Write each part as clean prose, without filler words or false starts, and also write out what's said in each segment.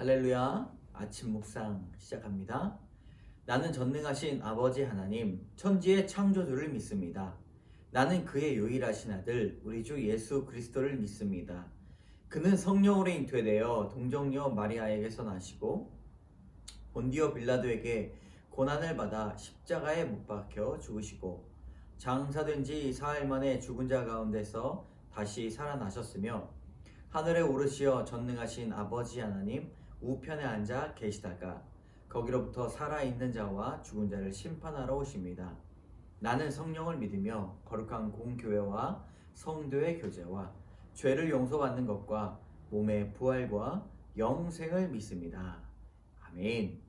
할렐루야. 아침 묵상 시작합니다. 나는 전능하신 아버지 하나님, 천지의 창조주를 믿습니다. 나는 그의 유일하신 아들, 우리 주 예수 그리스도를 믿습니다. 그는 성령으로 잉태되어 동정녀 마리아에게서 나시고 본디오 빌라도에게 고난을 받아 십자가에 못 박혀 죽으시고 장사된 지 사흘 만에 죽은 자 가운데서 다시 살아나셨으며 하늘에 오르시어 전능하신 아버지 하나님 우편에 앉아 계시다가 거기로부터 살아있는 자와 죽은 자를 심판하러 오십니다. 나는 성령을 믿으며 거룩한 공교회와 성도의 교제와 죄를 용서받는 것과 몸의 부활과 영생을 믿습니다. 아멘.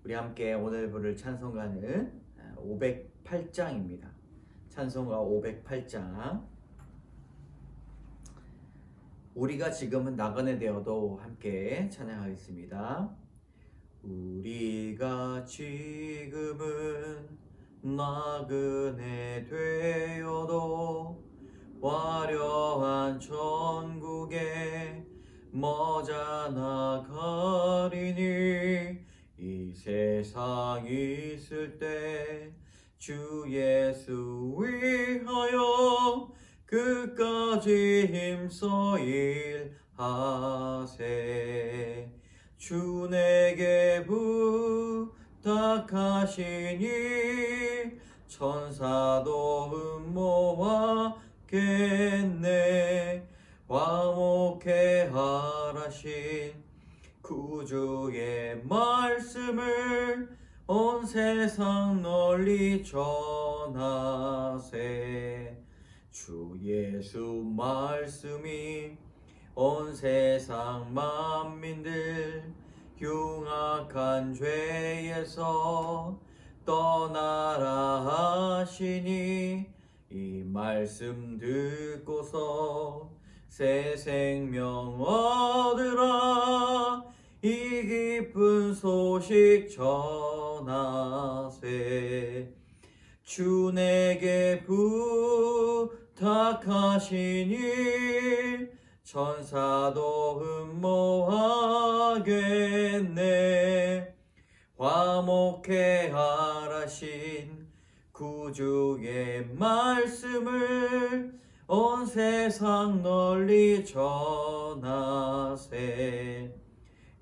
우리 함께 오늘 부를 찬송가는 508장입니다. 찬송가 508장. 우리가 지금은 나그네 되어도 함께 찬양하겠습니다. 우리가 지금은 나그네 되어도 화려한 천국에 머자 나가리니 이 세상 있을 때 주 예수 위하여 끝까지 힘써 일하세. 주 내게 부탁하시니 천사도 음모하겠네. 화목해 하라신 구주의 말씀을 온 세상 널리 전하세. 주 예수 말씀이 온 세상 만민들 흉악한 죄에서 떠나라 하시니 이 말씀 듣고서 새 생명 얻으라. 이 기쁜 소식 전하세. 주 내게 부탁하시니 천사도 음모하겠네. 화목해 하라신 구주의 말씀을 온 세상 널리 전하세.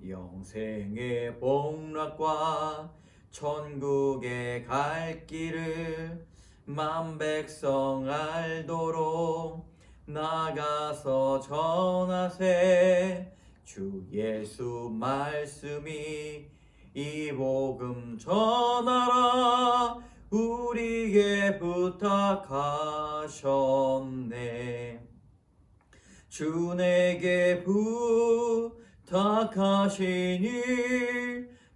영생의 복락과 천국에 갈 길을 만 백성 알도록 나가서 전하세. 주 예수 말씀이 이 복음 전하라 우리에게 부탁하셨네. 주 내게 부탁하시니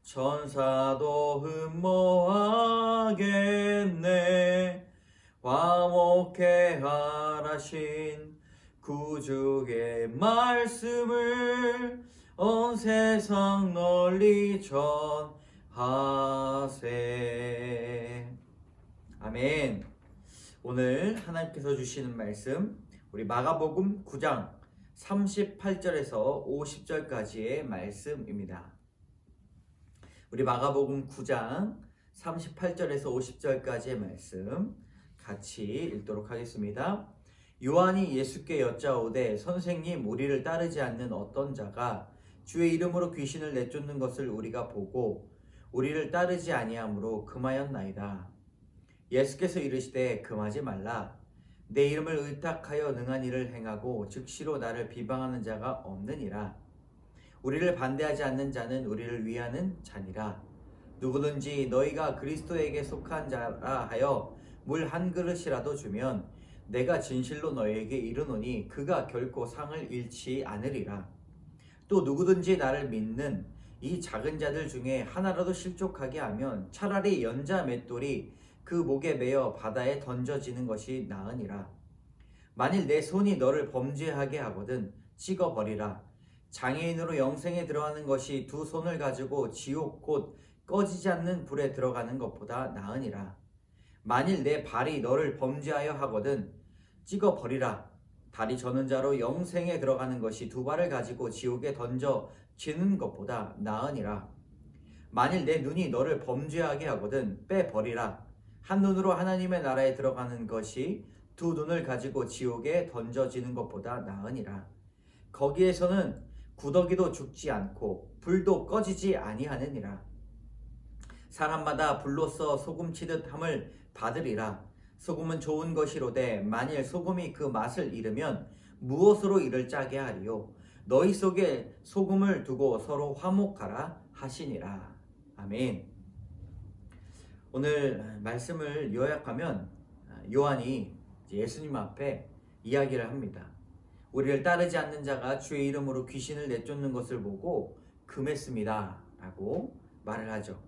천사도 음모하겠네. 화목해 하라신 구주의 말씀을 온 세상 널리 전하세. 아멘. 오늘 하나님께서 주시는 말씀 우리 마가복음 9장 38절에서 50절까지의 말씀입니다. 우리 마가복음 9장 38절에서 50절까지의 말씀 같이 읽도록 하겠습니다. 요한이 예수께 여짜오되 선생님, 우리를 따르지 않는 어떤 자가 주의 이름으로 귀신을 내쫓는 것을 우리가 보고 우리를 따르지 아니하므로 금하였나이다. 예수께서 이르시되 금하지 말라. 내 이름을 의탁하여 능한 일을 행하고 즉시로 나를 비방하는 자가 없느니라. 우리를 반대하지 않는 자는 우리를 위하는 자니라. 누구든지 너희가 그리스도에게 속한 자라 하여 물 한 그릇이라도 주면 내가 진실로 너희에게 이르노니 그가 결코 상을 잃지 않으리라. 또 누구든지 나를 믿는 이 작은 자들 중에 하나라도 실족하게 하면 차라리 연자 맷돌이 그 목에 매어 바다에 던져지는 것이 나으니라. 만일 내 손이 너를 범죄하게 하거든 찍어버리라. 장애인으로 영생에 들어가는 것이 두 손을 가지고 지옥 곧 꺼지지 않는 불에 들어가는 것보다 나으니라. 만일 내 발이 너를 범죄하여 하거든 찍어버리라. 다리 저는 자로 영생에 들어가는 것이 두 발을 가지고 지옥에 던져 지는 것보다 나으니라. 만일 내 눈이 너를 범죄하게 하거든 빼버리라. 한 눈으로 하나님의 나라에 들어가는 것이 두 눈을 가지고 지옥에 던져지는 것보다 나으니라. 거기에서는 구더기도 죽지 않고 불도 꺼지지 아니하느니라. 사람마다 불로써 소금 치듯 함을 받으리라. 소금은 좋은 것이로되 만일 소금이 그 맛을 잃으면 무엇으로 이를 짜게 하리요. 너희 속에 소금을 두고 서로 화목하라 하시니라. 아멘. 오늘 말씀을 요약하면 요한이 예수님 앞에 이야기를 합니다. 우리를 따르지 않는 자가 주의 이름으로 귀신을 내쫓는 것을 보고 금했습니다 라고 말을 하죠.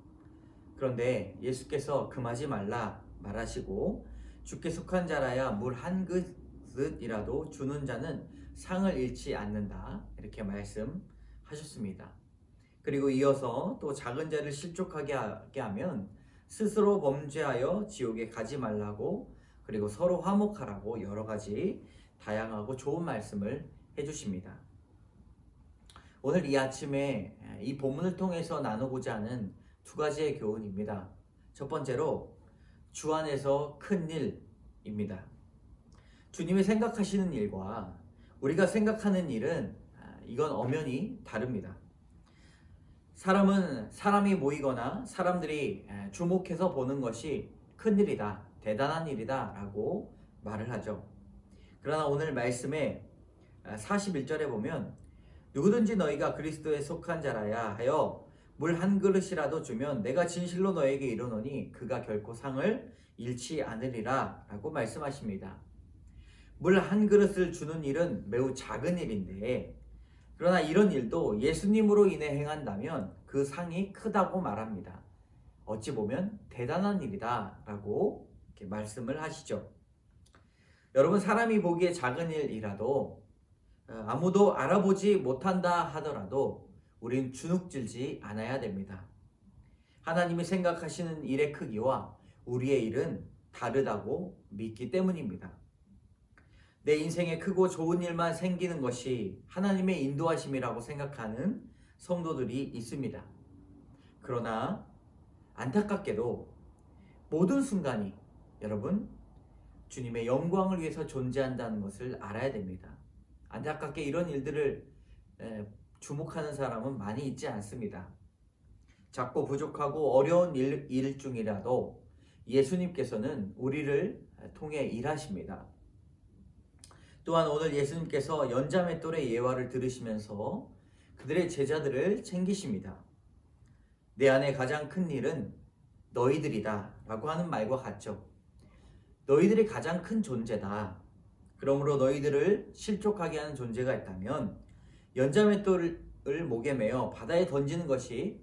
그런데 예수께서 금하지 말라 말하시고 주께 속한 자라야 물 한 그릇이라도 주는 자는 상을 잃지 않는다 이렇게 말씀하셨습니다. 그리고 이어서 또 작은 자를 실족하게 하면 스스로 범죄하여 지옥에 가지 말라고 그리고 서로 화목하라고 여러 가지 다양하고 좋은 말씀을 해주십니다. 오늘 이 아침에 이 본문을 통해서 나누고자 하는 두 가지의 교훈입니다. 첫 번째로 주 안에서 큰 일입니다. 주님이 생각하시는 일과 우리가 생각하는 일은 이건 엄연히 다릅니다. 사람이 모이거나 사람들이 주목해서 보는 것이 큰일이다, 대단한 일이다 라고 말을 하죠. 그러나 오늘 말씀에 41절에 보면 누구든지 너희가 그리스도에 속한 자라야 하여 물 한 그릇이라도 주면 내가 진실로 너에게 이르노니 그가 결코 상을 잃지 않으리라 라고 말씀하십니다. 물 한 그릇을 주는 일은 매우 작은 일인데 그러나 이런 일도 예수님으로 인해 행한다면 그 상이 크다고 말합니다. 어찌 보면 대단한 일이다 라고 이렇게 말씀을 하시죠. 여러분, 사람이 보기에 작은 일이라도 아무도 알아보지 못한다 하더라도 우린 주눅들지 않아야 됩니다. 하나님이 생각하시는 일의 크기와 우리의 일은 다르다고 믿기 때문입니다. 내 인생에 크고 좋은 일만 생기는 것이 하나님의 인도하심이라고 생각하는 성도들이 있습니다. 그러나 안타깝게도 모든 순간이 여러분 주님의 영광을 위해서 존재한다는 것을 알아야 됩니다. 안타깝게 이런 일들을 주목하는 사람은 많이 있지 않습니다. 작고 부족하고 어려운 일 중이라도 예수님께서는 우리를 통해 일하십니다. 또한 오늘 예수님께서 연자맷돌의 예화를 들으시면서 그들의 제자들을 챙기십니다. 내 안에 가장 큰 일은 너희들이다 라고 하는 말과 같죠. 너희들이 가장 큰 존재다. 그러므로 너희들을 실족하게 하는 존재가 있다면 연자맷돌을 목에 매어 바다에 던지는 것이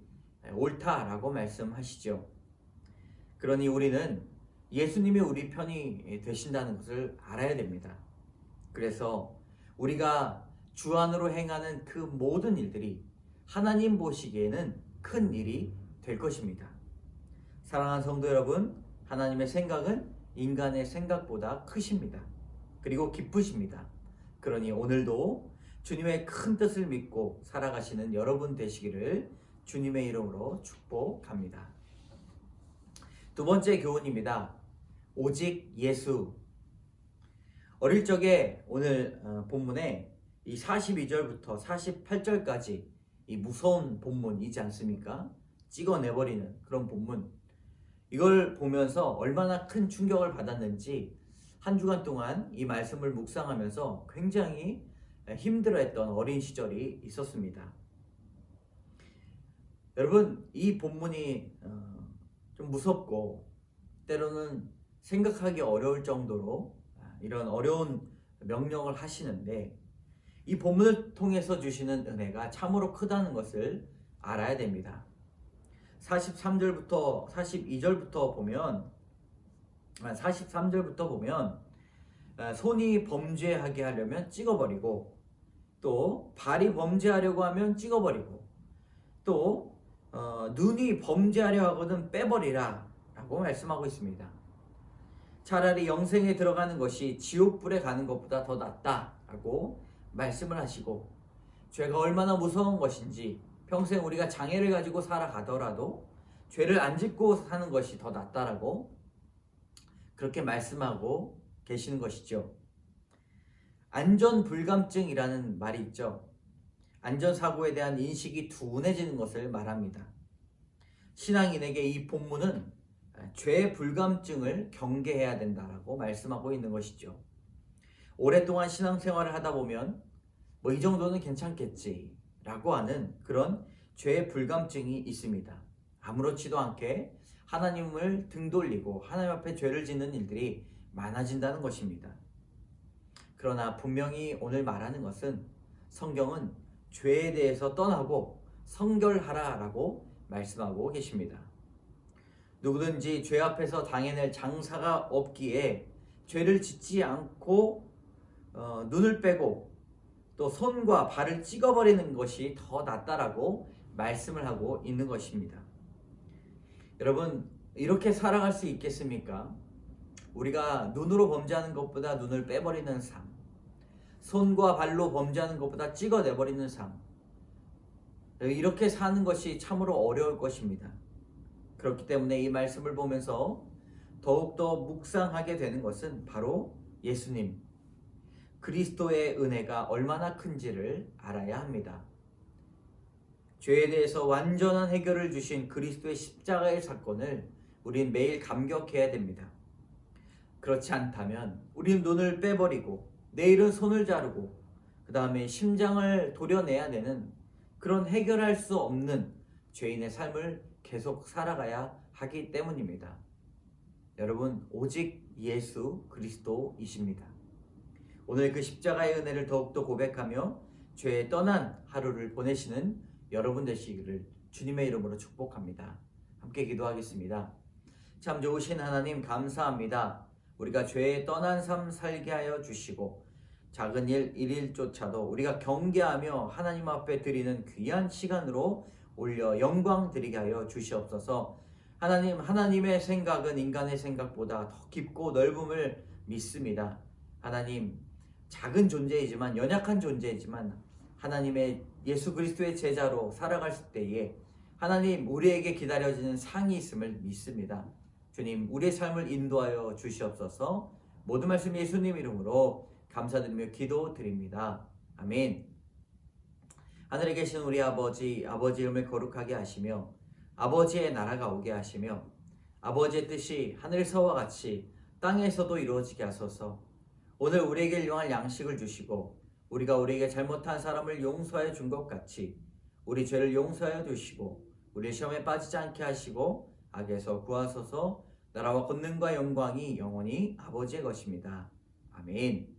옳다라고 말씀하시죠. 그러니 우리는 예수님이 우리 편이 되신다는 것을 알아야 됩니다. 그래서 우리가 주 안으로 행하는 그 모든 일들이 하나님 보시기에는 큰 일이 될 것입니다. 사랑하는 성도 여러분, 하나님의 생각은 인간의 생각보다 크십니다. 그리고 기쁘십니다. 그러니 오늘도 주님의 큰 뜻을 믿고 살아가시는 여러분 되시기를 주님의 이름으로 축복합니다. 두 번째 교훈입니다. 오직 예수. 어릴 적에 오늘 본문에 이 42절부터 48절까지 이 무서운 본문이지 않습니까? 찍어내버리는 그런 본문. 이걸 보면서 얼마나 큰 충격을 받았는지 한 주간 동안 이 말씀을 묵상하면서 굉장히 힘들어했던 어린 시절이 있었습니다. 여러분, 이 본문이 좀 무섭고 때로는 생각하기 어려울 정도로 이런 어려운 명령을 하시는데 이 본문을 통해서 주시는 은혜가 참으로 크다는 것을 알아야 됩니다. 43절부터 42절부터 보면 43절부터 보면 손이 범죄하게 하려면 찍어버리고 또 발이 범죄하려고 하면 찍어버리고 또 눈이 범죄하려 하거든 빼버리라 라고 말씀하고 있습니다. 차라리 영생에 들어가는 것이 지옥불에 가는 것보다 더 낫다 라고 말씀을 하시고 죄가 얼마나 무서운 것인지, 평생 우리가 장애를 가지고 살아가더라도 죄를 안 짓고 사는 것이 더 낫다라고 그렇게 말씀하고 계시는 것이죠. 안전불감증이라는 말이 있죠. 안전사고에 대한 인식이 둔해지는 것을 말합니다. 신앙인에게 이 본문은 죄 불감증을 경계해야 된다라고 말씀하고 있는 것이죠. 오랫동안 신앙생활을 하다 보면 뭐 이 정도는 괜찮겠지라고 하는 그런 죄 불감증이 있습니다. 아무렇지도 않게 하나님을 등돌리고 하나님 앞에 죄를 짓는 일들이 많아진다는 것입니다. 그러나 분명히 오늘 말하는 것은 성경은 죄에 대해서 떠나고 성결하라라고 말씀하고 계십니다. 누구든지 죄 앞에서 당해낼 장사가 없기에 죄를 짓지 않고 눈을 빼고 또 손과 발을 찍어버리는 것이 더 낫다라고 말씀을 하고 있는 것입니다. 여러분, 이렇게 살아갈 수 있겠습니까? 우리가 눈으로 범죄하는 것보다 눈을 빼버리는 삶, 손과 발로 범죄하는 것보다 찍어내버리는 삶, 이렇게 사는 것이 참으로 어려울 것입니다. 그렇기 때문에 이 말씀을 보면서 더욱더 묵상하게 되는 것은 바로 예수님, 그리스도의 은혜가 얼마나 큰지를 알아야 합니다. 죄에 대해서 완전한 해결을 주신 그리스도의 십자가의 사건을 우린 매일 감격해야 됩니다. 그렇지 않다면 우린 눈을 빼버리고 내일은 손을 자르고 그 다음에 심장을 도려내야 되는 그런 해결할 수 없는 죄인의 삶을 계속 살아가야 하기 때문입니다. 여러분, 오직 예수 그리스도이십니다. 오늘 그 십자가의 은혜를 더욱더 고백하며 죄에 떠난 하루를 보내시는 여러분 되시기를 주님의 이름으로 축복합니다. 함께 기도하겠습니다. 참 좋으신 하나님, 감사합니다. 우리가 죄에 떠난 삶 살게 하여 주시고 작은 일 일일조차도 우리가 경계하며 하나님 앞에 드리는 귀한 시간으로 올려 영광 드리게 하여 주시옵소서. 하나님, 하나님의 생각은 인간의 생각보다 더 깊고 넓음을 믿습니다. 하나님, 작은 존재이지만, 연약한 존재이지만 하나님의 예수 그리스도의 제자로 살아갈 때에 하나님, 우리에게 기다려지는 상이 있음을 믿습니다. 주님, 우리의 삶을 인도하여 주시옵소서. 모든 말씀 예수님 이름으로 감사드리며 기도드립니다. 아멘. 하늘에 계신 우리 아버지, 아버지 이름을 거룩하게 하시며 아버지의 나라가 오게 하시며 아버지의 뜻이 하늘에서와 같이 땅에서도 이루어지게 하소서. 오늘 우리에게 일용할 양식을 주시고 우리가 우리에게 잘못한 사람을 용서해 준 것 같이 우리 죄를 용서하여 주시고 우리 시험에 빠지지 않게 하시고 악에서 구하소서. 나라와 권능과 영광이 영원히 아버지의 것입니다. 아멘.